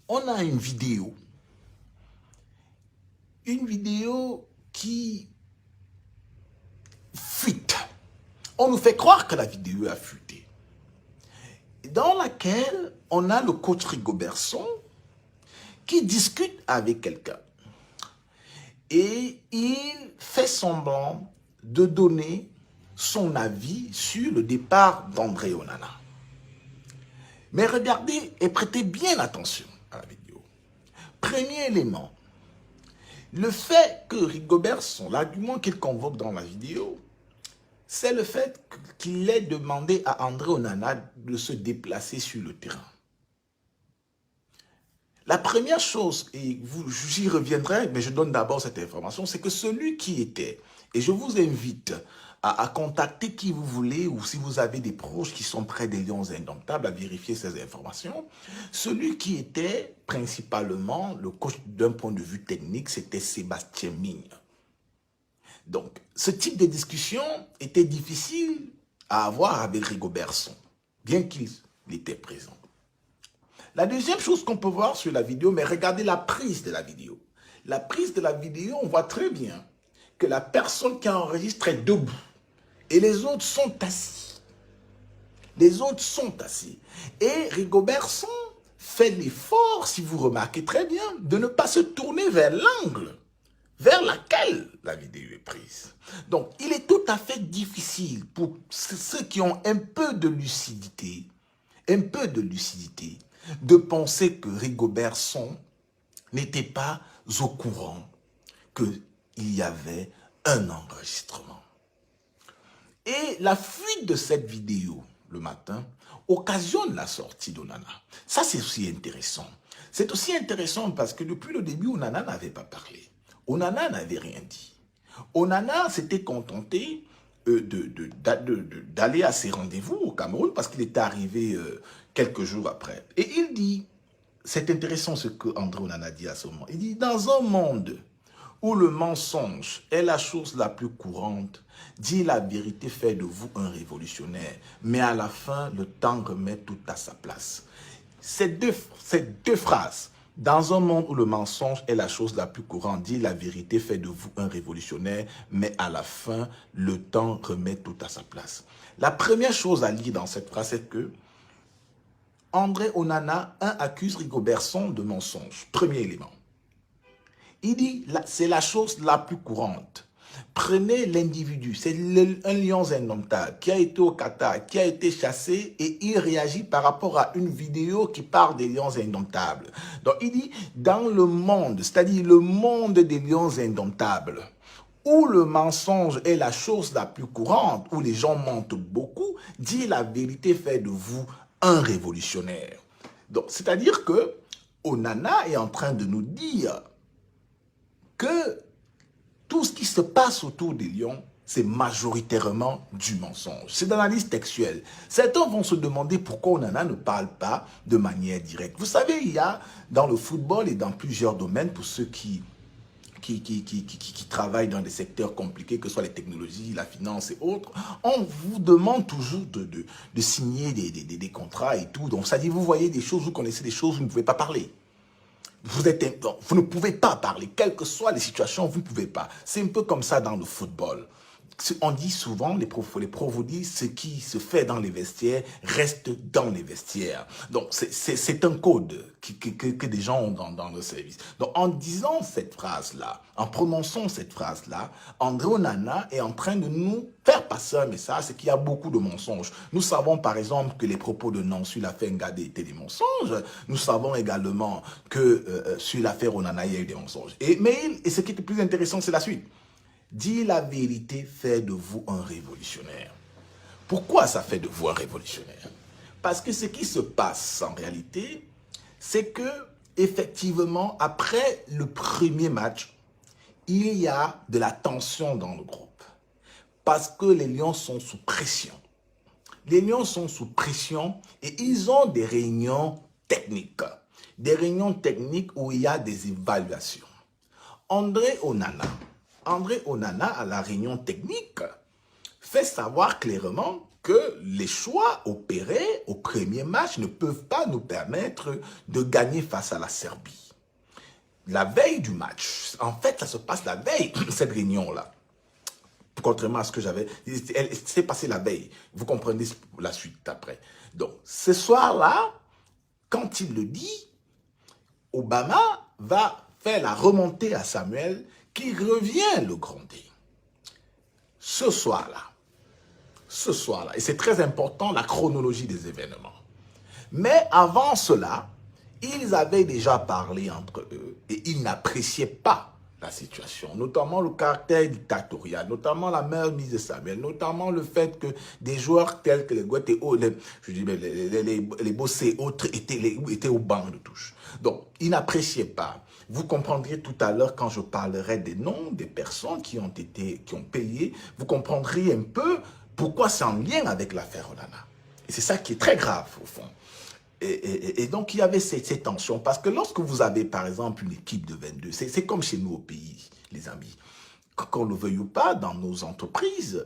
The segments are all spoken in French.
on a une vidéo qui fuite. On nous fait croire que la vidéo a fuité, dans laquelle on a le coach Rigobertson qui discute avec quelqu'un. Et il fait semblant de donner son avis sur le départ d'André Onana. Mais regardez et prêtez bien attention à la vidéo. Premier élément, le fait que Rigobertson, l'argument qu'il convoque dans la vidéo, c'est le fait qu'il ait demandé à André Onana de se déplacer sur le terrain. La première chose, et j'y reviendrai, mais je donne d'abord cette information, c'est que celui qui était, et je vous invite à contacter qui vous voulez, ou si vous avez des proches qui sont près des Lions Indomptables, à vérifier ces informations, celui qui était principalement le coach d'un point de vue technique, c'était Sébastien Migne. Donc, ce type de discussion était difficile à avoir avec Rigobertson, bien qu'il était présent. La deuxième chose qu'on peut voir sur la vidéo, mais regardez la prise de la vidéo. La prise de la vidéo, on voit très bien que la personne qui enregistre est debout et les autres sont assis. Les autres sont assis. Et Rigobertson fait l'effort, si vous remarquez très bien, de ne pas se tourner vers l'angle vers laquelle la vidéo est prise. Donc, il est tout à fait difficile pour ceux qui ont un peu de lucidité, de penser que Rigobertson n'était pas au courant qu'il y avait un enregistrement. Et la fuite de cette vidéo le matin occasionne la sortie d'Onana. Ça, c'est aussi intéressant. C'est aussi intéressant parce que depuis le début, Onana n'avait pas parlé. Onana n'avait rien dit. Onana s'était contenté d'aller à ses rendez-vous au Cameroun parce qu'il était arrivé quelques jours après. Et il dit, c'est intéressant ce que André Onana dit à ce moment, il dit, dans un monde où le mensonge est la chose la plus courante, dire la vérité fait de vous un révolutionnaire, mais à la fin, le temps remet tout à sa place. Ces deux phrases, dans un monde où le mensonge est la chose la plus courante, dire la vérité fait de vous un révolutionnaire, mais à la fin, le temps remet tout à sa place. La première chose à lire dans cette phrase, c'est que André Onana, accuse Rigobertson de mensonge. Premier élément. Il dit, c'est la chose la plus courante. Prenez l'individu, c'est un lion indomptable qui a été au Qatar, qui a été chassé et il réagit par rapport à une vidéo qui parle des lions indomptables. Donc il dit, dans le monde, c'est-à-dire le monde des lions indomptables, où le mensonge est la chose la plus courante, où les gens mentent beaucoup, dire la vérité fait de vous un révolutionnaire. Donc c'est-à-dire que Onana est en train de nous dire que tout ce qui se passe autour des lions, c'est majoritairement du mensonge. C'est dans la liste textuelle. Certains vont se demander pourquoi Onana ne parle pas de manière directe. Vous savez, il y a dans le football et dans plusieurs domaines, pour ceux qui travaillent dans des secteurs compliqués, que ce soit les technologies, la finance et autres, on vous demande toujours de signer des contrats et tout. Donc, ça dit, vous voyez des choses, vous connaissez des choses, vous ne pouvez pas parler. Vous ne pouvez pas parler, quelles que soient les situations, vous ne pouvez pas. C'est un peu comme ça dans le football. On dit souvent, les pros vous disent, ce qui se fait dans les vestiaires reste dans les vestiaires. Donc, c'est un code que des gens ont dans le service. Donc, en disant cette phrase-là, en prononçant cette phrase-là, André Onana est en train de nous faire passer un message, c'est qu'il y a beaucoup de mensonges. Nous savons par exemple que les propos de Nan sur l'affaire Ngadé étaient des mensonges. Nous savons également que sur l'affaire Onana, il y a eu des mensonges. Et ce qui est le plus intéressant, c'est la suite. Dire la vérité fait de vous un révolutionnaire. Pourquoi ça fait de vous un révolutionnaire? Parce que ce qui se passe en réalité, c'est que effectivement, après le premier match, il y a de la tension dans le groupe. Parce que les Lions sont sous pression. Les Lions sont sous pression et ils ont des réunions techniques. Des réunions techniques où il y a des évaluations. André Onana, à la réunion technique, fait savoir clairement que les choix opérés au premier match ne peuvent pas nous permettre de gagner face à la Serbie. La veille du match, en fait, ça se passe la veille, cette réunion-là. Contrairement à ce que j'avais, elle s'est passée la veille. Vous comprenez la suite après. Donc, ce soir-là, quand il le dit, Obama va faire la remontée à Samuel qui revient le gronder. Ce soir-là, et c'est très important la chronologie des événements. Mais avant cela, ils avaient déjà parlé entre eux et ils n'appréciaient pas la situation, notamment le caractère dictatorial, notamment la mainmise de Samuel, notamment le fait que des joueurs tels que les Gueteo, les Bossé et autres étaient au banc de touche. Donc, ils n'appréciaient pas. Vous comprendriez tout à l'heure quand je parlerai des noms des personnes qui ont payé, vous comprendriez un peu pourquoi c'est en lien avec l'affaire Onana. Et c'est ça qui est très grave au fond. Et donc, il y avait ces tensions. Parce que lorsque vous avez, par exemple, une équipe de 22, c'est comme chez nous au pays, les amis. Qu'on le veuille ou pas, dans nos entreprises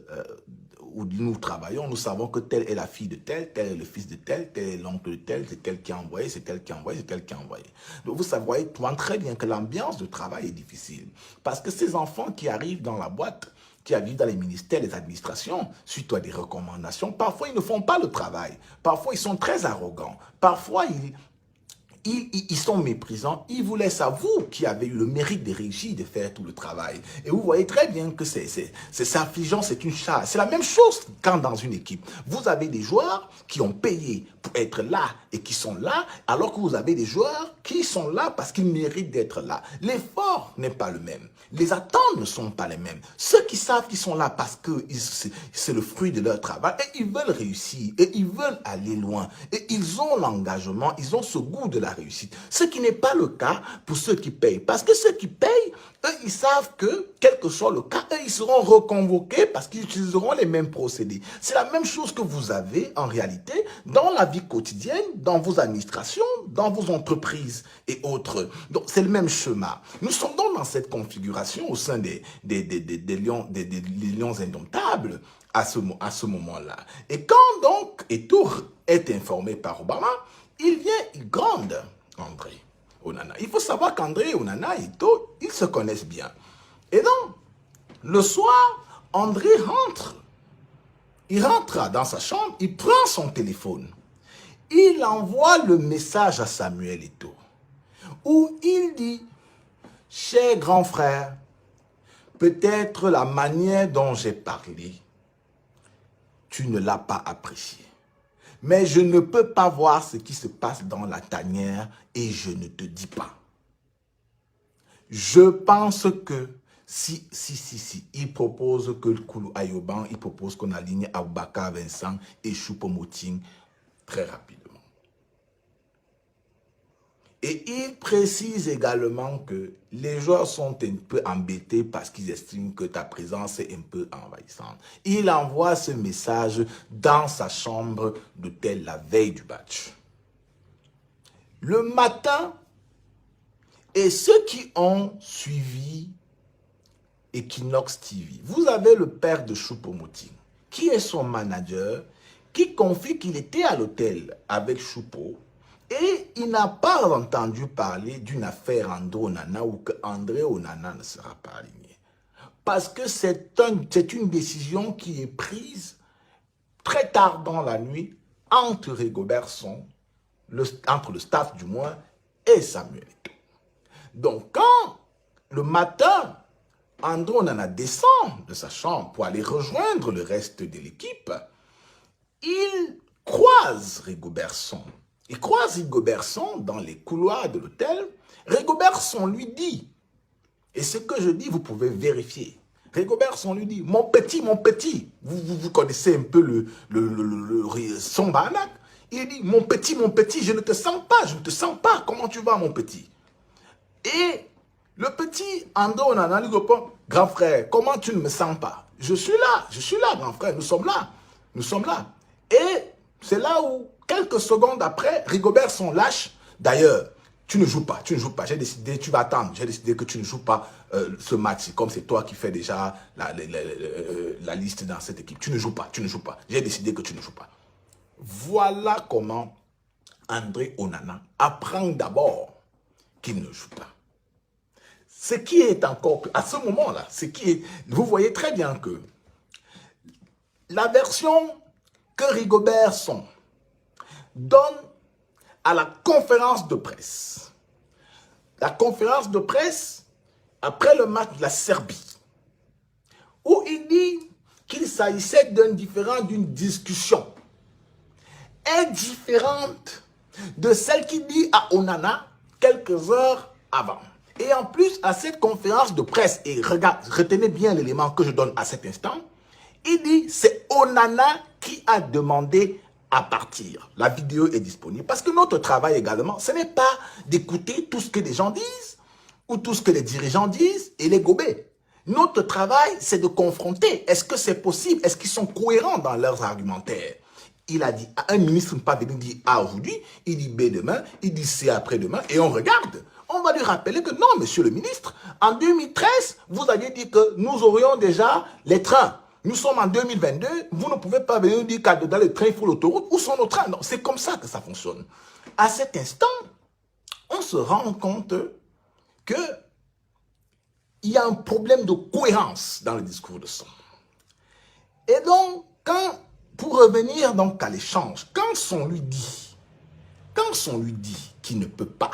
où nous travaillons, nous savons que telle est la fille de tel est le fils de tel est l'oncle de tel, c'est tel qui a envoyé, c'est tel qui a envoyé, c'est tel qui a envoyé. Donc, vous savez très bien que l'ambiance de travail est difficile. Parce que ces enfants qui arrivent dans la boîte, qui arrivent dans les ministères, les administrations, suite à des recommandations, parfois ils ne font pas le travail. Parfois ils sont très arrogants. Parfois ils sont méprisants. Ils vous laissent à vous qui avez eu le mérite de réussir, de faire tout le travail. Et vous voyez très bien que c'est affligeant, c'est une charge. C'est la même chose quand dans une équipe, vous avez des joueurs qui ont payé pour être là et qui sont là, alors que vous avez des joueurs qui sont là parce qu'ils méritent d'être là. L'effort n'est pas le même. Les attentes ne sont pas les mêmes. Ceux qui savent qu'ils sont là parce que c'est le fruit de leur travail et ils veulent réussir et ils veulent aller loin et ils ont l'engagement, ils ont ce goût de la réussite. Ce qui n'est pas le cas pour ceux qui payent. Parce que ceux qui payent, eux, ils savent que, quel que soit le cas, eux, ils seront reconvoqués parce qu'ils utiliseront les mêmes procédés. C'est la même chose que vous avez en réalité dans la vie quotidienne, dans vos administrations, dans vos entreprises et autres. Donc, c'est le même schéma. Nous sommes donc dans cette configuration au sein des lions indomptables à ce moment-là. Et quand donc Eto'o est informé par Obama, il gronde André Onana. Il faut savoir qu'André Onana et Eto'o, ils se connaissent bien. Et donc, le soir, André rentre. Il rentre dans sa chambre, il prend son téléphone. Il envoie le message à Samuel Eto'o, où il dit: cher grand frère, peut-être la manière dont j'ai parlé, tu ne l'as pas apprécié. Mais je ne peux pas voir ce qui se passe dans la tanière et je ne te dis pas. Je pense que si, il propose que le Koulou Ayoban, il propose qu'on aligne Aboubakar Vincent et Choupo-Moting très rapidement. Et il précise également que les joueurs sont un peu embêtés parce qu'ils estiment que ta présence est un peu envahissante. Il envoie ce message dans sa chambre d'hôtel la veille du match. Le matin, et ceux qui ont suivi Equinox TV, vous avez le père de Choupo-Moting, qui est son manager, qui confie qu'il était à l'hôtel avec Choupo, et il n'a pas entendu parler d'une affaire André Onana ou que André Onana ne sera pas aligné. Parce que c'est une décision qui est prise très tard dans la nuit entre Rigobert Song, entre le staff du moins, et Samuel Eto'o. Donc quand le matin, André Onana descend de sa chambre pour aller rejoindre le reste de l'équipe, il croise Rigobert Song. Il croise Rigobert Song dans les couloirs de l'hôtel. Rigobert Song lui dit, et ce que je dis, vous pouvez vérifier. Rigobert Song lui dit, mon petit, vous connaissez un peu le son Banak. Il dit, mon petit, je ne te sens pas, comment tu vas mon petit? Et le petit André Onana lui répond, grand frère, comment tu ne me sens pas? Je suis là, grand frère, nous sommes là. Et c'est là où, quelques secondes après, Rigobert Song lâche. D'ailleurs, Tu ne joues pas, tu ne joues pas. J'ai décidé, tu vas attendre. J'ai décidé que tu ne joues pas ce match. Comme c'est toi qui fais déjà la liste dans cette équipe. Tu ne joues pas, tu ne joues pas. J'ai décidé que tu ne joues pas. Voilà comment André Onana apprend d'abord qu'il ne joue pas. Ce qui est encore, à ce moment-là, vous voyez très bien que la version que Rigobert Song donne à la conférence de presse. La conférence de presse après le match de la Serbie, où il dit qu'il s'agissait d'un différend, d'une discussion indifférente de celle qu'il dit à Onana quelques heures avant. Et en plus, à cette conférence de presse, et retenez bien l'élément que je donne à cet instant, il dit c'est Onana qui a demandé à partir. La vidéo est disponible. Parce que notre travail également, ce n'est pas d'écouter tout ce que les gens disent ou tout ce que les dirigeants disent et les gober. Notre travail, c'est de confronter. Est-ce que c'est possible? Est-ce qu'ils sont cohérents dans leurs argumentaires? Il a dit à un ministre ne pas venir dire A aujourd'hui, il dit B demain, il dit C après-demain, et on regarde. On va lui rappeler que non, monsieur le ministre, en 2013, vous aviez dit que nous aurions déjà les trains. Nous sommes en 2022, vous ne pouvez pas venir dire qu'à dans les trains, il faut l'autoroute. Où sont nos trains? Non, c'est comme ça que ça fonctionne. À cet instant, on se rend compte qu'il y a un problème de cohérence dans le discours de Song. Et donc, pour revenir donc à l'échange, quand Song lui dit qu'il ne peut pas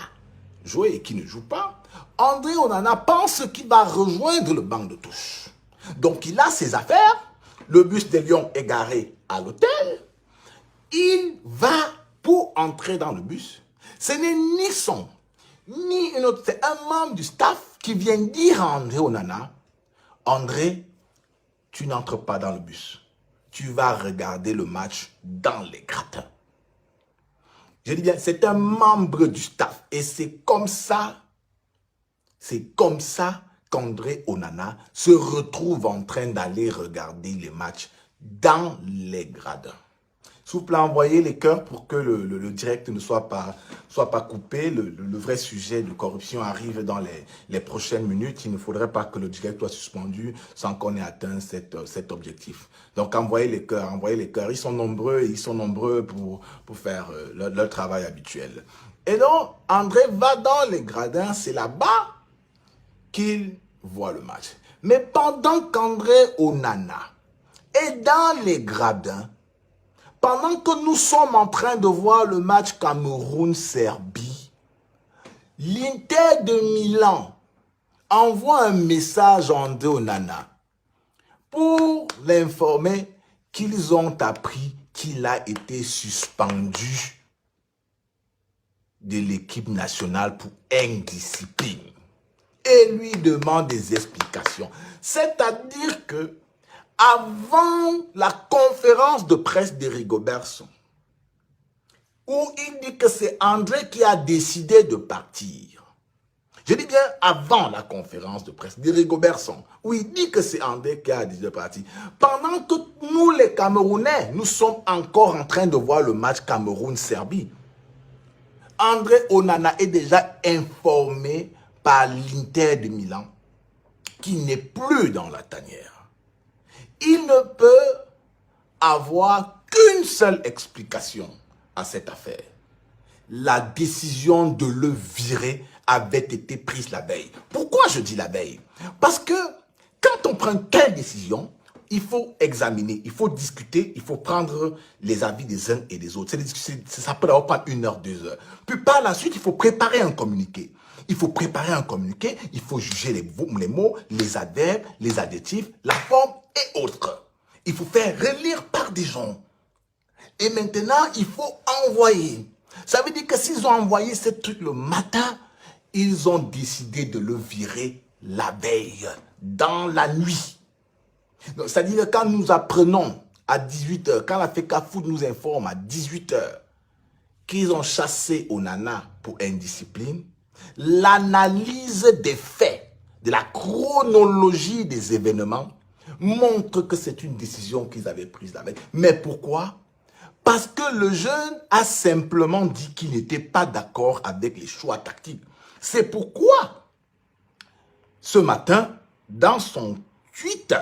jouer et qu'il ne joue pas, André Onana pense qu'il va rejoindre le banc de touche. Donc il a ses affaires, le bus des Lions est garé à l'hôtel, il va pour entrer dans le bus. Ce n'est ni Song, ni une autre, c'est un membre du staff qui vient dire à André Onana, André, tu n'entres pas dans le bus. Tu vas regarder le match dans les gradins. Je dis bien, c'est un membre du staff. Et c'est comme ça qu'André Onana se retrouve en train d'aller regarder les matchs dans les gradins. S'il vous plaît, envoyez les cœurs pour que le direct ne soit pas coupé. Le vrai sujet de corruption arrive dans les prochaines minutes. Il ne faudrait pas que le direct soit suspendu sans qu'on ait atteint cet objectif. Donc, envoyez les cœurs, envoyez les cœurs. Ils sont nombreux pour faire leur travail habituel. Et donc, André va dans les gradins. C'est là-bas qu'il voit le match. Mais pendant qu'André Onana est dans les gradins, pendant que nous sommes en train de voir le match Cameroun-Serbie, l'Inter de Milan envoie un message à André Onana pour l'informer qu'ils ont appris qu'il a été suspendu de l'équipe nationale pour indiscipline. Et lui demande des explications. C'est-à-dire que avant la conférence de presse de Rigobert Song, où il dit que c'est André qui a décidé de partir. Je dis bien avant la conférence de presse de Rigobert Song, où il dit que c'est André qui a décidé de partir. Pendant que nous, les Camerounais, nous sommes encore en train de voir le match Cameroun-Serbie. André Onana est déjà informé par l'Inter de Milan qui n'est plus dans la tanière. Il ne peut avoir qu'une seule explication à cette affaire. La décision de le virer avait été prise la veille. Pourquoi je dis la veille? Parce que quand on prend telle décision, il faut examiner, il faut discuter, il faut prendre les avis des uns et des autres. Ça peut avoir pas 1 heure, 2 heures. Puis par la suite, il faut préparer un communiqué. Il faut préparer un communiqué, il faut juger les mots, les adverbes, les adjectifs, la forme et autres. Il faut faire relire par des gens. Et maintenant, il faut envoyer. Ça veut dire que s'ils ont envoyé ce truc le matin, ils ont décidé de le virer la veille, dans la nuit. C'est-à-dire que quand nous apprenons à 18 h, quand la FECA Foot nous informe à 18 h qu'ils ont chassé Onana pour indiscipline, l'analyse des faits, de la chronologie des événements, montre que c'est une décision qu'ils avaient prise la veille. Mais pourquoi? Parce que le jeune a simplement dit qu'il n'était pas d'accord avec les choix tactiques. C'est pourquoi, ce matin, dans son tweet,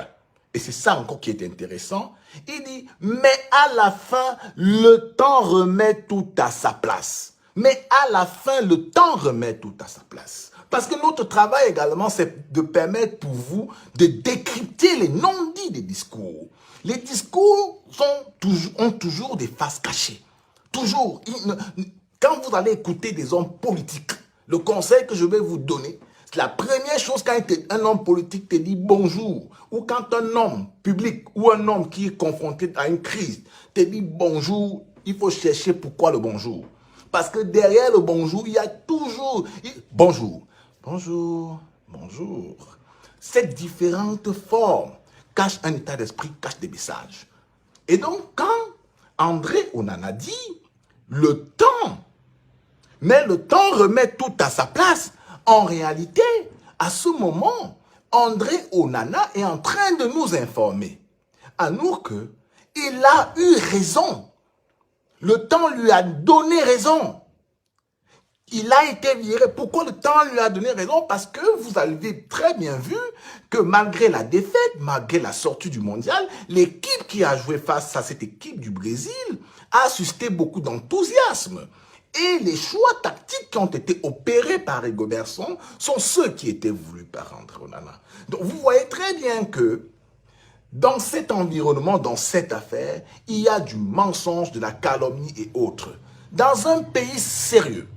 et c'est ça encore qui est intéressant, il dit « Mais à la fin, le temps remet tout à sa place. » Mais à la fin, le temps remet tout à sa place. Parce que notre travail également, c'est de permettre pour vous de décrypter les non-dits des discours. Les discours ont toujours des faces cachées. Toujours. Quand vous allez écouter des hommes politiques, le conseil que je vais vous donner, c'est la première chose quand un homme politique te dit bonjour, ou quand un homme public ou un homme qui est confronté à une crise te dit bonjour, il faut chercher pourquoi le bonjour. Parce que derrière le bonjour, il y a toujours bonjour, bonjour, bonjour. Cette différente forme cache un état d'esprit, cache des messages. Et donc, quand André Onana dit le temps, mais le temps remet tout à sa place, en réalité, à ce moment, André Onana est en train de nous informer à nous qu'il a eu raison. Le temps lui a donné raison. Il a été viré. Pourquoi le temps lui a donné raison? Parce que vous avez très bien vu que malgré la défaite, malgré la sortie du mondial, l'équipe qui a joué face à cette équipe du Brésil a suscité beaucoup d'enthousiasme. Et les choix tactiques qui ont été opérés par Rigobert Song sont ceux qui étaient voulus par André Onana. Donc vous voyez très bien que dans cet environnement, dans cette affaire, il y a du mensonge, de la calomnie et autres. Dans un pays sérieux,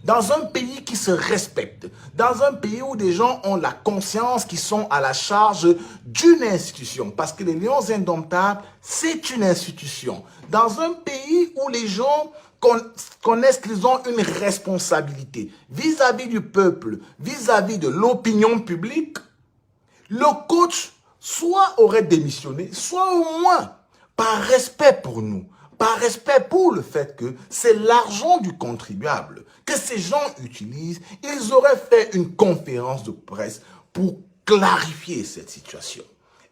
dans un pays qui se respecte, dans un pays où des gens ont la conscience qu'ils sont à la charge d'une institution, parce que les Lions Indomptables, c'est une institution. Dans un pays où les gens connaissent qu'ils ont une responsabilité vis-à-vis du peuple, vis-à-vis de l'opinion publique, le coach soit aurait démissionné, soit au moins, par respect pour nous, par respect pour le fait que c'est l'argent du contribuable que ces gens utilisent, ils auraient fait une conférence de presse pour clarifier cette situation.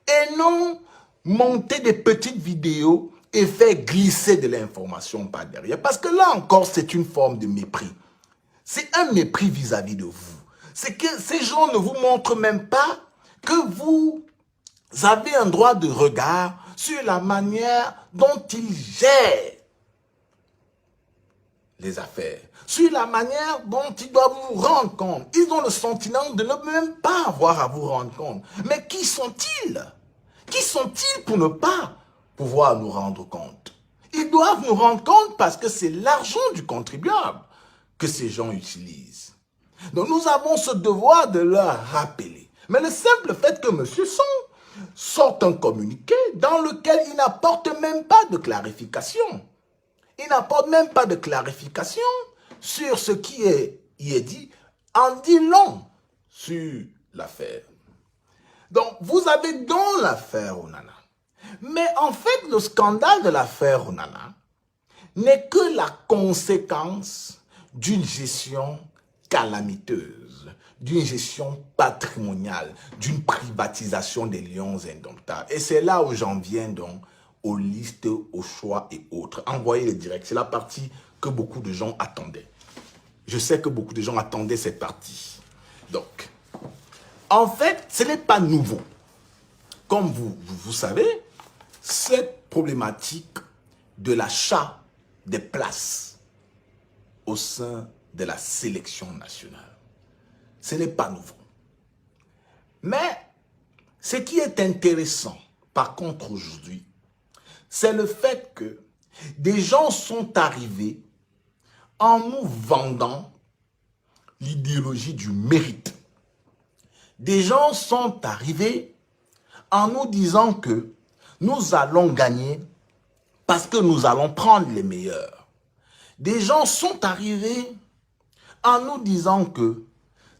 Et non monter des petites vidéos et faire glisser de l'information par derrière. Parce que là encore, c'est une forme de mépris. C'est un mépris vis-à-vis de vous. C'est que ces gens ne vous montrent même pas que vous avez un droit de regard sur la manière dont ils gèrent les affaires, sur la manière dont ils doivent vous rendre compte. Ils ont le sentiment de ne même pas avoir à vous rendre compte. Mais qui sont-ils? Qui sont-ils pour ne pas pouvoir nous rendre compte? Ils doivent nous rendre compte parce que c'est l'argent du contribuable que ces gens utilisent. Donc nous avons ce devoir de leur rappeler. Mais le simple fait que M. Song sorte un communiqué dans lequel il n'apporte même pas de clarification. Il n'apporte même pas de clarification sur ce qui y est dit, en dit long sur l'affaire. Donc, vous avez dans l'affaire Onana. Mais en fait, le scandale de l'affaire Onana n'est que la conséquence d'une gestion calamiteuse, d'une gestion patrimoniale, d'une privatisation des Lions Indomptables. Et c'est là où j'en viens donc aux listes, aux choix et autres. Envoyer les directs, c'est la partie que beaucoup de gens attendaient. Je sais que beaucoup de gens attendaient cette partie. Donc, en fait, ce n'est pas nouveau. Comme vous savez, cette problématique de l'achat des places au sein de la sélection nationale, ce n'est pas nouveau. Mais ce qui est intéressant, par contre, aujourd'hui, c'est le fait que des gens sont arrivés en nous vendant l'idéologie du mérite. Des gens sont arrivés en nous disant que nous allons gagner parce que nous allons prendre les meilleurs. Des gens sont arrivés en nous disant que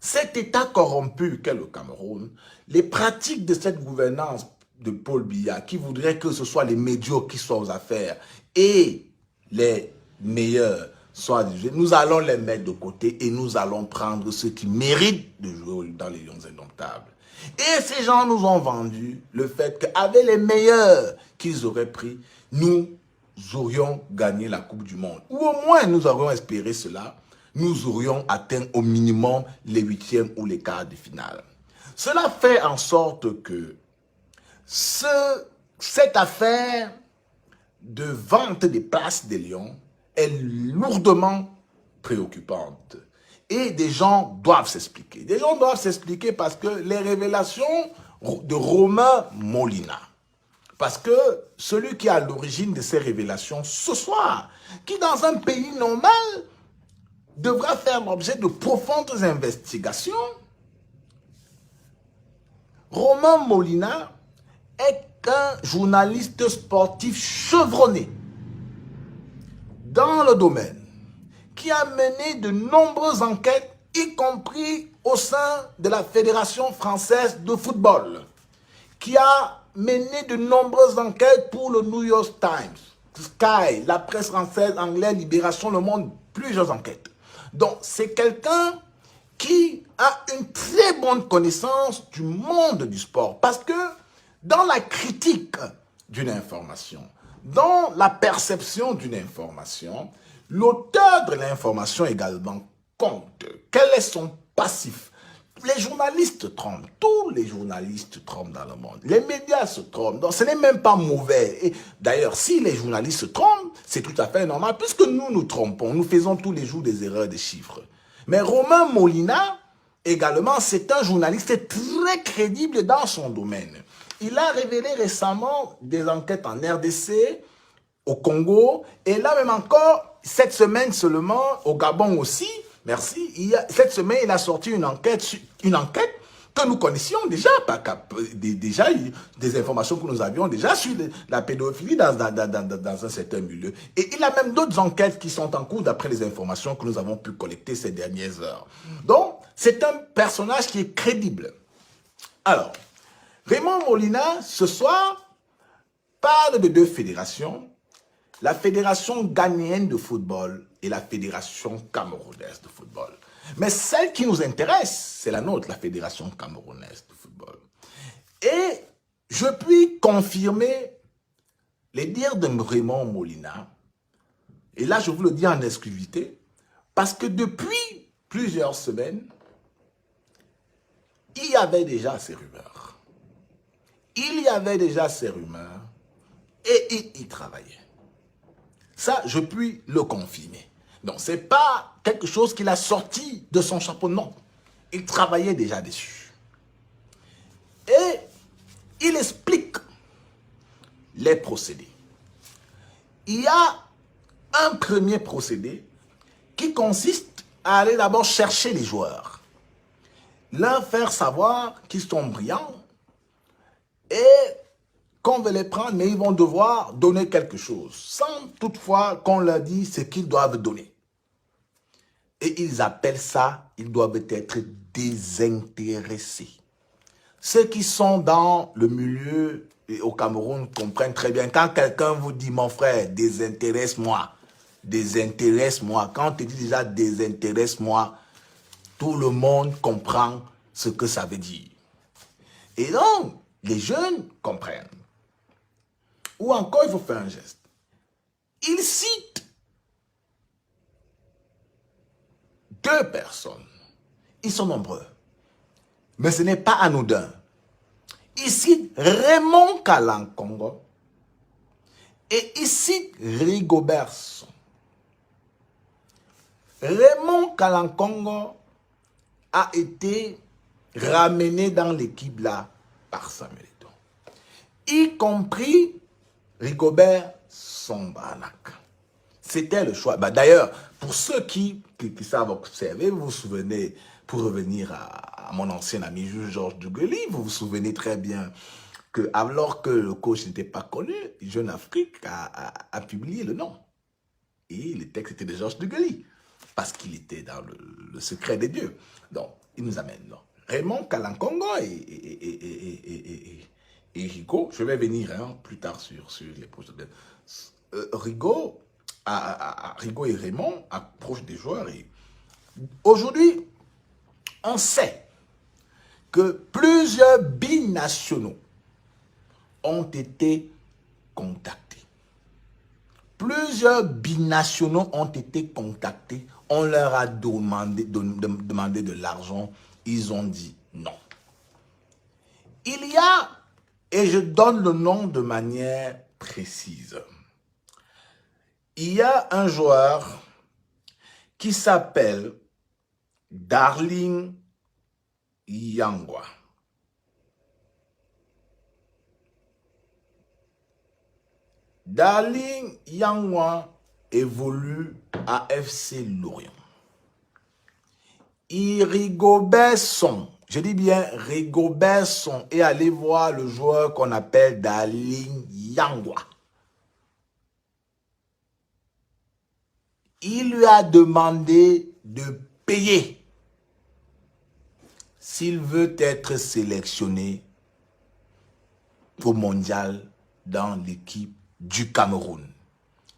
cet État corrompu qu'est le Cameroun, les pratiques de cette gouvernance de Paul Biya, qui voudrait que ce soit les médiocres qui soient aux affaires et les meilleurs soient jugés, nous allons les mettre de côté et nous allons prendre ceux qui méritent de jouer dans les Lions Indomptables. Et ces gens nous ont vendu le fait qu'avec les meilleurs qu'ils auraient pris, nous aurions gagné la Coupe du Monde. Ou au moins, nous aurions espéré cela. Nous aurions atteint au minimum les huitièmes ou les quarts de finale. Cela fait en sorte que cette affaire de vente des places des Lions est lourdement préoccupante. Et des gens doivent s'expliquer. Des gens doivent s'expliquer parce que les révélations de Romain Molina, parce que celui qui est à l'origine de ces révélations ce soir, qui dans un pays normal devra faire l'objet de profondes investigations, Romain Molina est un journaliste sportif chevronné dans le domaine, qui a mené de nombreuses enquêtes, y compris au sein de la Fédération française de football, qui a mené de nombreuses enquêtes pour le New York Times, Sky, la presse française, anglaise, Libération, Le Monde, plusieurs enquêtes. Donc, c'est quelqu'un qui a une très bonne connaissance du monde du sport. Parce que dans la critique d'une information, dans la perception d'une information, l'auteur de l'information également compte. Quel est son passif? Les journalistes trompent. Tous les journalistes trompent dans le monde. Les médias se trompent. Donc, ce n'est même pas mauvais. D'ailleurs, si les journalistes se trompent, c'est tout à fait normal, puisque nous nous trompons. Nous faisons tous les jours des erreurs de chiffres. Mais Romain Molina, également, c'est un journaliste très crédible dans son domaine. Il a révélé récemment des enquêtes en RDC, au Congo, et là même encore, cette semaine seulement, au Gabon aussi, merci, cette semaine, il a sorti une enquête que nous connaissions déjà, déjà des informations que nous avions déjà sur la pédophilie dans un certain milieu. Et il a même d'autres enquêtes qui sont en cours d'après les informations que nous avons pu collecter ces dernières heures. Donc, c'est un personnage qui est crédible. Alors, Raymond Molina, ce soir, parle de deux fédérations, la Fédération ghanéenne de football et la Fédération camerounaise de football. Mais celle qui nous intéresse, c'est la nôtre, la Fédération camerounaise de football. Et je puis confirmer les dires de Raymond Molina, et là je vous le dis en exclusivité, parce que depuis plusieurs semaines, il y avait déjà ces rumeurs. Il y avait déjà ces rumeurs et il y travaillait. Ça, je puis le confirmer. Donc, ce n'est pas quelque chose qu'il a sorti de son chapeau, non. Il travaillait déjà dessus. Et il explique les procédés. Il y a un premier procédé qui consiste à aller d'abord chercher les joueurs, leur faire savoir qu'ils sont brillants et qu'on veut les prendre, mais ils vont devoir donner quelque chose, sans toutefois qu'on leur dise ce qu'ils doivent donner. Et ils appellent ça, ils doivent être désintéressés. Ceux qui sont dans le milieu au Cameroun comprennent très bien. Quand quelqu'un vous dit, mon frère, désintéresse-moi, désintéresse-moi. Quand on te dit déjà désintéresse-moi, tout le monde comprend ce que ça veut dire. Et donc, les jeunes comprennent. Ou encore, il faut faire un geste. Il cite deux personnes. Ils sont nombreux. Mais ce n'est pas anodin. Il cite Raymond Kalankongo et il cite Rigobert Song. Raymond Kalankongo a été ramené dans l'équipe là par Samuel Eto'o, y compris Rigobert Song-Baranak. C'était le choix. D'ailleurs, pour ceux qui savent observer, vous vous souvenez, pour revenir à mon ancien ami Georges Dugeli, vous vous souvenez très bien que alors que le coach n'était pas connu, Jeune Afrique a publié le nom. Et le texte était de Georges Dugeli, parce qu'il était dans le secret des dieux. Donc, il nous amène là. Raymond Kalankongo et Rigo, je vais venir plus tard sur les projets. Rigo et Raymond approchent des joueurs. Et aujourd'hui, on sait que plusieurs binationaux ont été contactés. Plusieurs binationaux ont été contactés. On leur a demandé de l'argent. Ils ont dit non. Il y a, et je donne le nom de manière précise, il y a un joueur qui s'appelle Darling Yangwa. Darling Yangwa évolue à FC Lorient. Rigobert Song, je dis bien Rigobert Song, et allez voir le joueur qu'on appelle Darling Yangwa. Il lui a demandé de payer s'il veut être sélectionné au mondial dans l'équipe du Cameroun.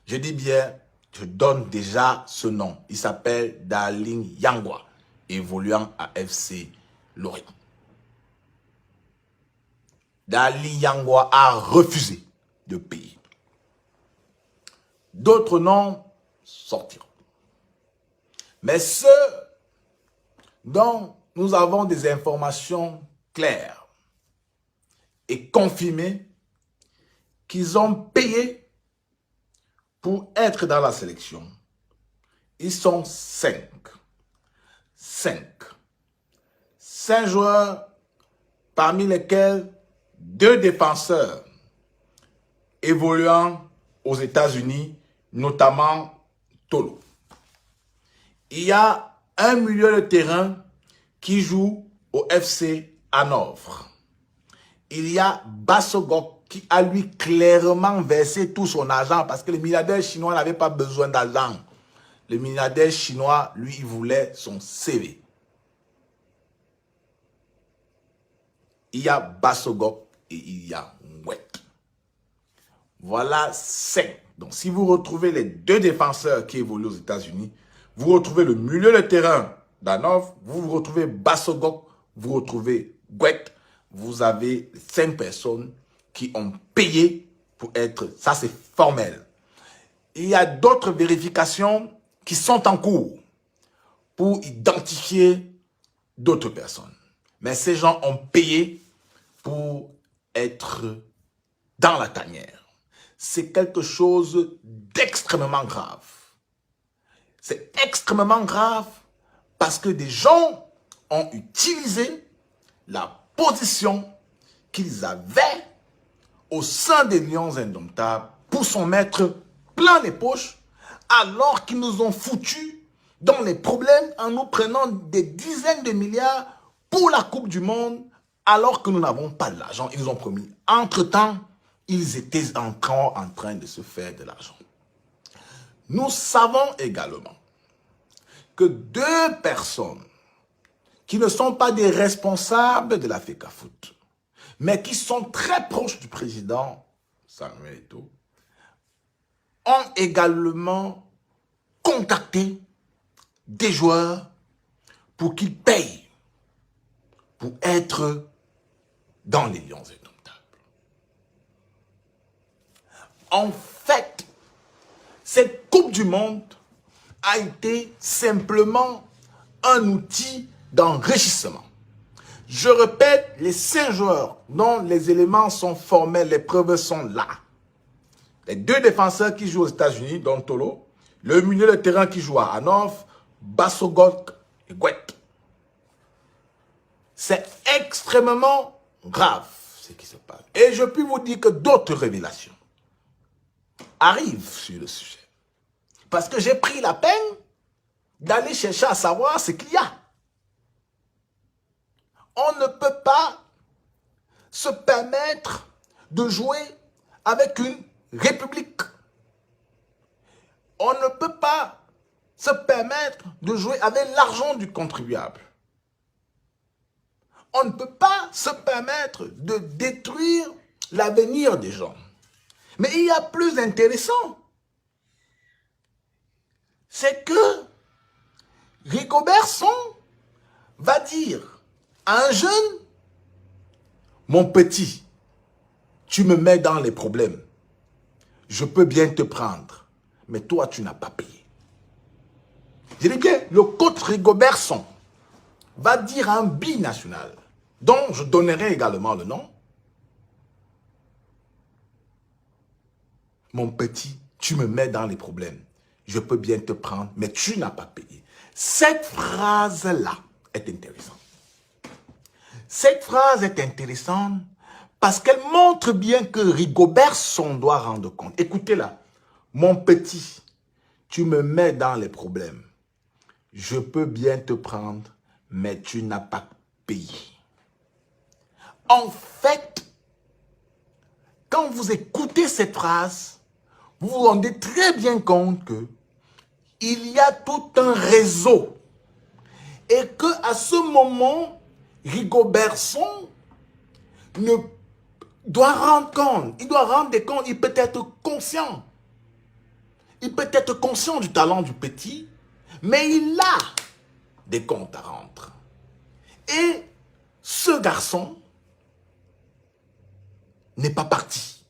Je dis bien, je donne déjà ce nom. Il s'appelle Darling Yangwa, évoluant à FC Lorient. Darling Yangwa a refusé de payer. D'autres noms sortiront. Mais ceux dont nous avons des informations claires et confirmées qu'ils ont payé pour être dans la sélection, ils sont 5. 5 joueurs, parmi lesquels 2 défenseurs évoluant aux États-Unis, notamment Tolo. Il y a un milieu de terrain qui joue au FC Hanovre. Il y a Bassogok qui a lui clairement versé tout son argent parce que le milliardaire chinois n'avait pas besoin d'argent. Le milliardaire chinois, lui, il voulait son CV. Il y a Bassogok et il y a Nwet. Voilà 5. Donc, si vous retrouvez les 2 défenseurs qui évoluent aux États-Unis, vous retrouvez le milieu de terrain d'Hanovre, vous retrouvez Bassogok, vous retrouvez Gwet, vous avez 5 personnes qui ont payé pour être, ça c'est formel. Il y a d'autres vérifications qui sont en cours pour identifier d'autres personnes. Mais ces gens ont payé pour être dans la tanière. C'est quelque chose d'extrêmement grave. C'est extrêmement grave parce que des gens ont utilisé la position qu'ils avaient au sein des Lions Indomptables pour s'en mettre plein les poches alors qu'ils nous ont foutus dans les problèmes en nous prenant des dizaines de milliards pour la Coupe du Monde alors que nous n'avons pas de l'argent. Ils nous ont promis. Entre-temps, ils étaient encore en train de se faire de l'argent. Nous savons également que 2 personnes qui ne sont pas des responsables de la FECAFOOT, mais qui sont très proches du président Samuel Eto'o, ont également contacté des joueurs pour qu'ils payent pour être dans les Lions Indomptables. En fait, cette Coupe du Monde a été simplement un outil d'enrichissement. Je répète, les 5 joueurs dont les éléments sont formels, les preuves sont là. Les 2 défenseurs qui jouent aux États-Unis, dont Tolo, le milieu de terrain qui joue à Hanovre, Bassogok et Gwet. C'est extrêmement grave ce qui se passe. Et je puis vous dire que d'autres révélations arrivent sur le sujet. Parce que j'ai pris la peine d'aller chercher à savoir ce qu'il y a. On ne peut pas se permettre de jouer avec une république. On ne peut pas se permettre de jouer avec l'argent du contribuable. On ne peut pas se permettre de détruire l'avenir des gens. Mais il y a plus intéressant. C'est que Rigobert Song va dire à un jeune, mon petit, tu me mets dans les problèmes. Je peux bien te prendre. mais toi, tu n'as pas payé. Je dis bien, le coach Rigobertson va dire à un binational, dont je donnerai également le nom, mon petit, tu me mets dans les problèmes. Je peux bien te prendre, mais tu n'as pas payé. Cette phrase-là est intéressante. Cette phrase est intéressante parce qu'elle montre bien que Rigobertson doit rendre compte. Écoutez-la. Mon petit, tu me mets dans les problèmes. Je peux bien te prendre, mais tu n'as pas payé. En fait, quand vous écoutez cette phrase, vous vous rendez très bien compte que il y a tout un réseau et que à ce moment, Rigobertson ne doit rendre compte. Il doit rendre des comptes. Il peut être conscient. Il peut être conscient du talent du petit, mais il a des comptes à rendre. Et ce garçon n'est pas parti.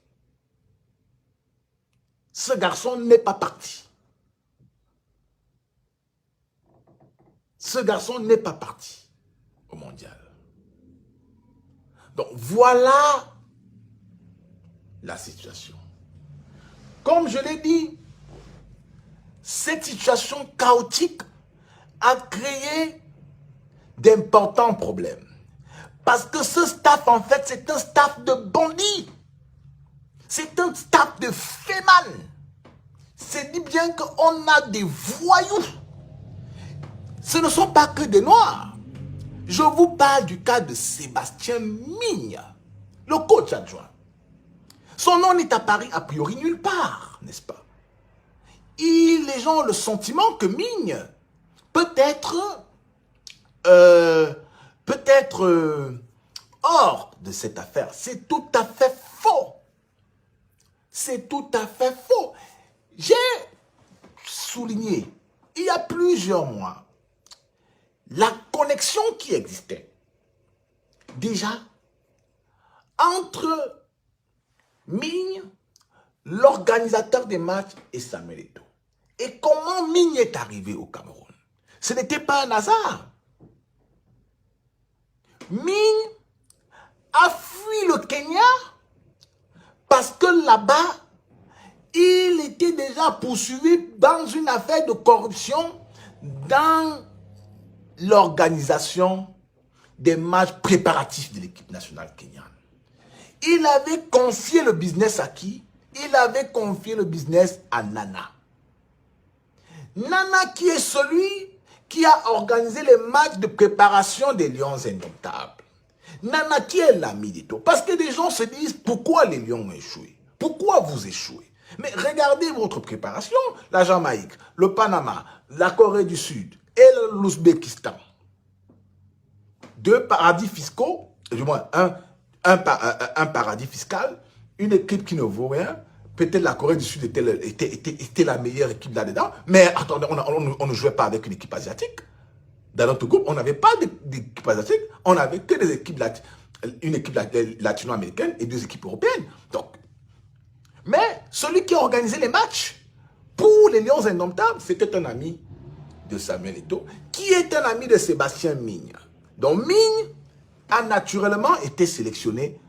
Ce garçon n'est pas parti. Ce garçon n'est pas parti au mondial. Donc voilà la situation. Comme je l'ai dit, cette situation chaotique a créé d'importants problèmes. Parce que ce staff, en fait, c'est un staff de bandits. C'est un staff de féman. C'est dit bien qu'on a des voyous. Ce ne sont pas que des noirs. Je vous parle du cas de Sébastien Migne, le coach adjoint. Son nom n'est apparu a priori nulle part, n'est-ce pas? Les gens ont le sentiment que Migne peut être hors de cette affaire. C'est tout à fait faux. C'est tout à fait faux. J'ai souligné, il y a plusieurs mois, la connexion qui existait déjà entre Migne, l'organisateur des matchs, et Samuel Eto'o. Et comment Migne est arrivé au Cameroun? Ce n'était pas un hasard. Migne a fui le Kenya parce que là-bas, il était déjà poursuivi dans une affaire de corruption dans l'organisation des matchs préparatifs de l'équipe nationale kenyane. Il avait confié le business à qui? Il avait confié le business à Nana. Nana qui est celui qui a organisé les matchs de préparation des Lions indomptables. Nana qui est l'ami d'Eto'o. Parce que des gens se disent, pourquoi les Lions ont échoué? Pourquoi vous échouez? Mais regardez votre préparation. La Jamaïque, le Panama, la Corée du Sud et l'Ouzbékistan. Deux paradis fiscaux, du moins un paradis fiscal, une équipe qui ne vaut rien. Peut-être la Corée du Sud était la meilleure équipe là-dedans. Mais attendez, on ne jouait pas avec une équipe asiatique. Dans notre groupe, on n'avait pas d'équipe asiatique. On n'avait que des équipes une équipe latino-américaine et deux équipes européennes. Donc, mais celui qui a organisé les matchs pour les Lions indomptables, c'était un ami de Samuel Eto'o, qui est un ami de Sébastien Migne. Donc Migne a naturellement été sélectionné,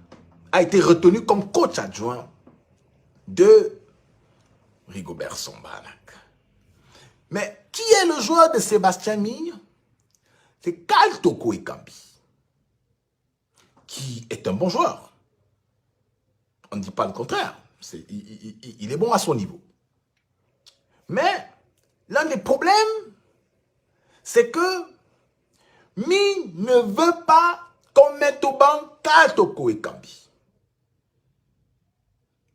a été retenu comme coach adjoint de Rigobertson Banak. Mais qui est le joueur de Sébastien Migne? C'est Karl Toko Ekambi, qui est un bon joueur. On ne dit pas le contraire. Il est bon à son niveau. Mais l'un des problèmes, c'est que Migne ne veut pas qu'on mette au banc Karl Toko Ekambi.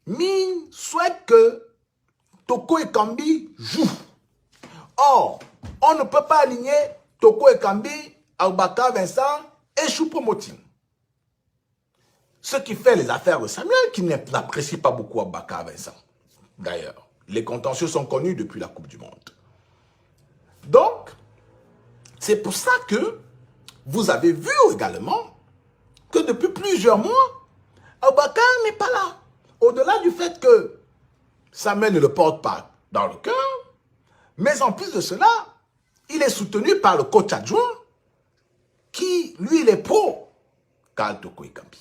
Migne souhaite que Toko Ekambi joue. Or, on ne peut pas aligner Toko Ekambi, Aboubakar Vincent et Choupo-Moting. Ce qui fait les affaires de Samuel, qui n'apprécie pas beaucoup Aboubakar Vincent. D'ailleurs, les contentieux sont connus depuis la Coupe du Monde. Donc, c'est pour ça que vous avez vu également que depuis plusieurs mois, Aboubakar n'est pas là. Au-delà du fait que Samuel ne le porte pas dans le cœur. Mais en plus de cela, il est soutenu par le coach adjoint qui, lui, il est pro Karl Toko Ekambi.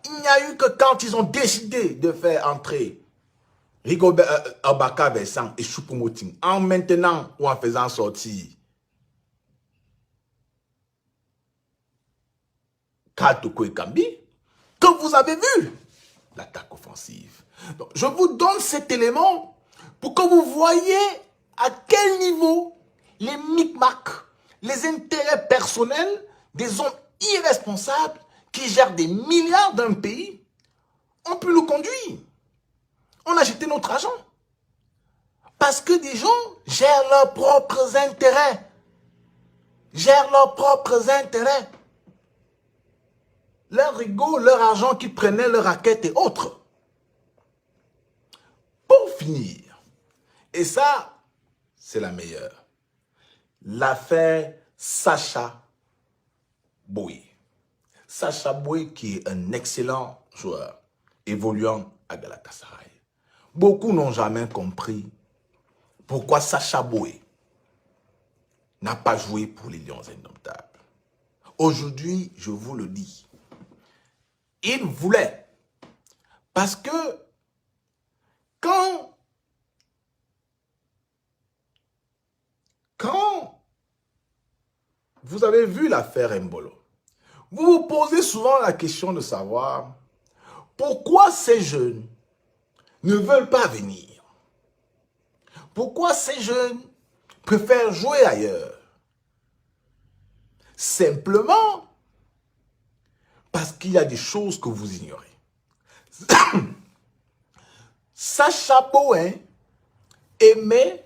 Il n'y a eu que quand ils ont décidé de faire entrer Rigobert Abaka Vincent et Choupo-Moting en maintenant ou en faisant sortir Karl Toko Ekambi, que vous avez vu l'attaque offensive. Donc, je vous donne cet élément pour que vous voyez à quel niveau les micmacs, les intérêts personnels des hommes irresponsables qui gèrent des milliards d'un pays ont pu nous conduire. On a jeté notre argent. Parce que des gens gèrent leurs propres intérêts. Gèrent leurs propres intérêts. Leur ego, leur argent qu'ils prenaient, leur raquette et autres. Pour finir, et ça, c'est la meilleure, l'affaire Sacha Boey. Sacha Boey qui est un excellent joueur, évoluant à Galatasaray. Beaucoup n'ont jamais compris pourquoi Sacha Boey n'a pas joué pour les Lions Indomptables. Aujourd'hui, je vous le dis, il voulait. Parce que quand vous avez vu l'affaire Mbolo, vous vous posez souvent la question de savoir pourquoi ces jeunes ne veulent pas venir. Pourquoi ces jeunes préfèrent jouer ailleurs. Simplement parce qu'il y a des choses que vous ignorez. Sacha Boey aimait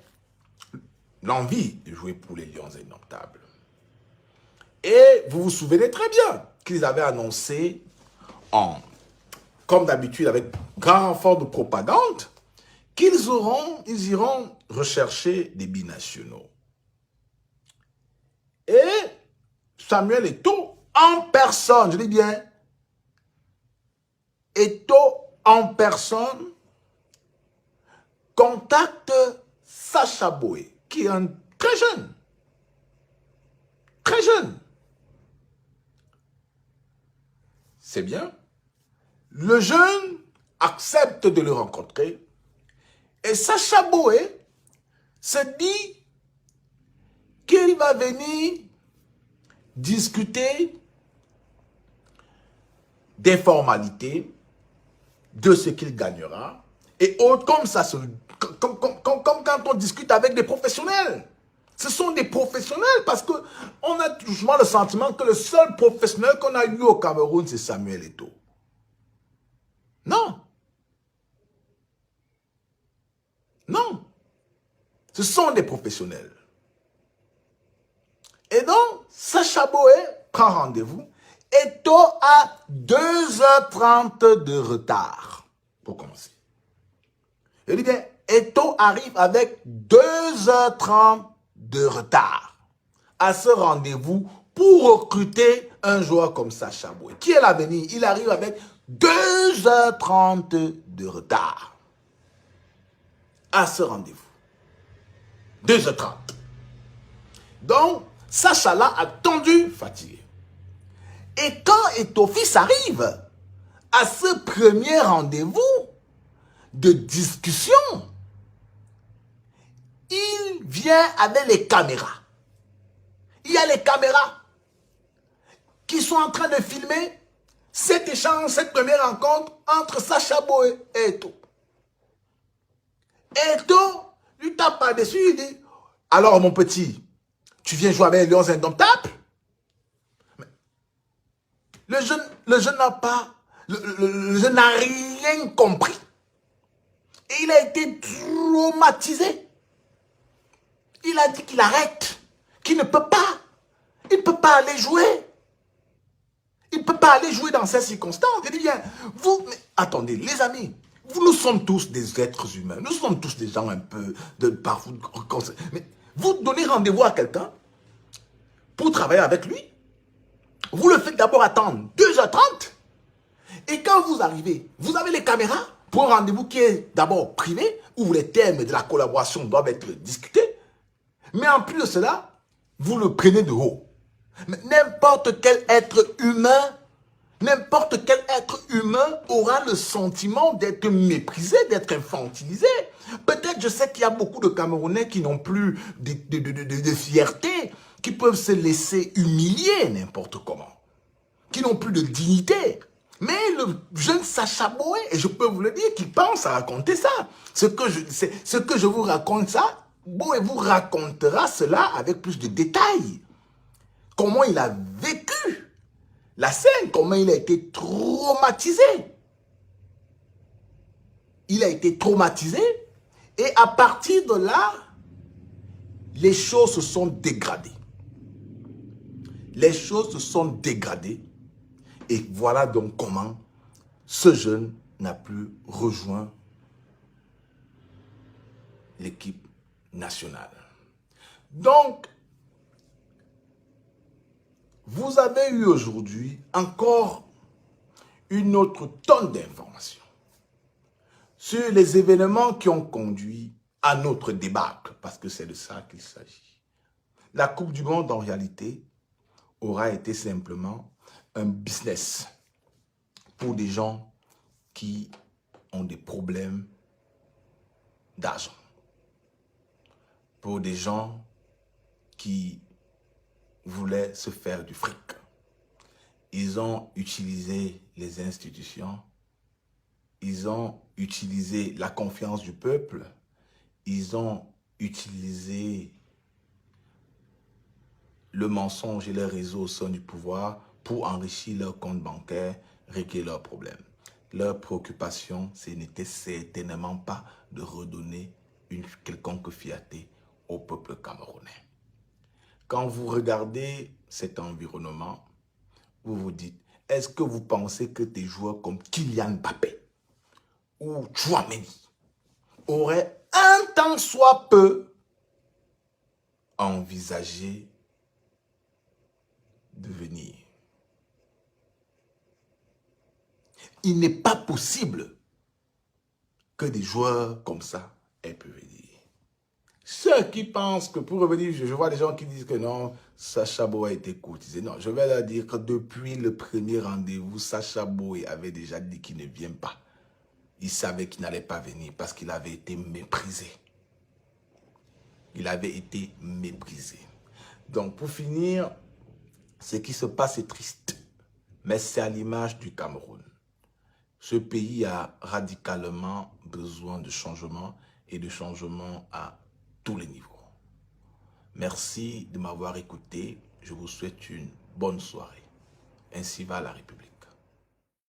l'envie de jouer pour les Lions Indomptables. Et vous vous souvenez très bien qu'ils avaient annoncé, comme d'habitude avec grand effort de propagande, qu'ils iront rechercher des binationaux. Et Samuel Eto'o, en personne, je dis bien, Eto'o en personne, contacte Sacha Boey, qui est un très jeune. Très jeune. C'est bien. Le jeune accepte de le rencontrer. Et Sacha Boey se dit qu'il va venir discuter des formalités, de ce qu'il gagnera, et autres comme ça, comme quand on discute avec des professionnels. Ce sont des professionnels parce qu'on a toujours le sentiment que le seul professionnel qu'on a eu au Cameroun, c'est Samuel Eto'o. Non. Non. Ce sont des professionnels. Et donc, Sacha Boey prend rendez-vous. Eto'o a 2h30 de retard pour commencer. Je dis bien, Eto'o arrive avec 2h30 de retard à ce rendez-vous pour recruter un joueur comme Sacha Boey. Qui est l'avenir? Il arrive avec 2h30 de retard à ce rendez-vous. 2h30. Donc, Sacha là a attendu fatigué. Et quand Eto'o fils arrive à ce premier rendez-vous de discussion, il vient avec les caméras. Il y a les caméras qui sont en train de filmer cet échange, cette première rencontre entre Sacha Boey et Eto'o. Eto'o lui tape par-dessus, il dit « Alors mon petit, tu viens jouer avec les Lions Indomptables ?» Le jeune n'a pas, le jeune n'a rien compris. Et il a été traumatisé. Il a dit qu'il arrête, qu'il ne peut pas. Il ne peut pas aller jouer. Il ne peut pas aller jouer dans ces circonstances. Il dit bien, vous, mais attendez, les amis, nous sommes tous des êtres humains. Nous sommes tous des gens un peu de parfois. Mais vous donnez rendez-vous à quelqu'un pour travailler avec lui. Vous le faites d'abord attendre 2h30. Et quand vous arrivez, vous avez les caméras pour un rendez-vous qui est d'abord privé, où les termes de la collaboration doivent être discutés. Mais en plus de cela, vous le prenez de haut. N'importe quel être humain aura le sentiment d'être méprisé, d'être infantilisé. Peut-être, je sais qu'il y a beaucoup de Camerounais qui n'ont plus de fierté, qui peuvent se laisser humilier n'importe comment, qui n'ont plus de dignité. Mais le jeune Sacha Boey, et je peux vous le dire, qui pense à raconter ça. Ce que je vous raconte ça, Boey vous racontera cela avec plus de détails. Comment il a vécu la scène, comment il a été traumatisé. Il a été traumatisé et à partir de là, les choses se sont dégradées. Les choses se sont dégradées et voilà donc comment ce jeune n'a plus rejoint l'équipe nationale. Donc, vous avez eu aujourd'hui encore une autre tonne d'informations sur les événements qui ont conduit à notre débâcle, parce que c'est de ça qu'il s'agit. La Coupe du Monde, en réalité, aura été simplement un business pour des gens qui ont des problèmes d'argent, pour des gens qui voulaient se faire du fric. Ils ont utilisé les institutions, ils ont utilisé la confiance du peuple, ils ont utilisé le mensonge et les réseaux au sein du pouvoir pour enrichir leur compte bancaire, régler leurs problèmes. Leur préoccupation, ce n'était certainement pas de redonner une quelconque fierté au peuple camerounais. Quand vous regardez cet environnement, vous vous dites, est-ce que vous pensez que des joueurs comme Kylian Mbappé ou Tchouaméni auraient un tant soit peu envisagé de venir? Il n'est pas possible que des joueurs comme ça aient pu venir. Ceux qui pensent que pour revenir, je vois des gens qui disent que non, Sacha Boey a été courtisé. Non, je vais leur dire que depuis le premier rendez-vous, Sacha Boey avait déjà dit qu'il ne vient pas. Il savait qu'il n'allait pas venir parce qu'il avait été méprisé. Il avait été méprisé. Donc pour finir, ce qui se passe est triste, mais c'est à l'image du Cameroun. Ce pays a radicalement besoin de changement et de changement à tous les niveaux. Merci de m'avoir écouté. Je vous souhaite une bonne soirée. Ainsi va la République.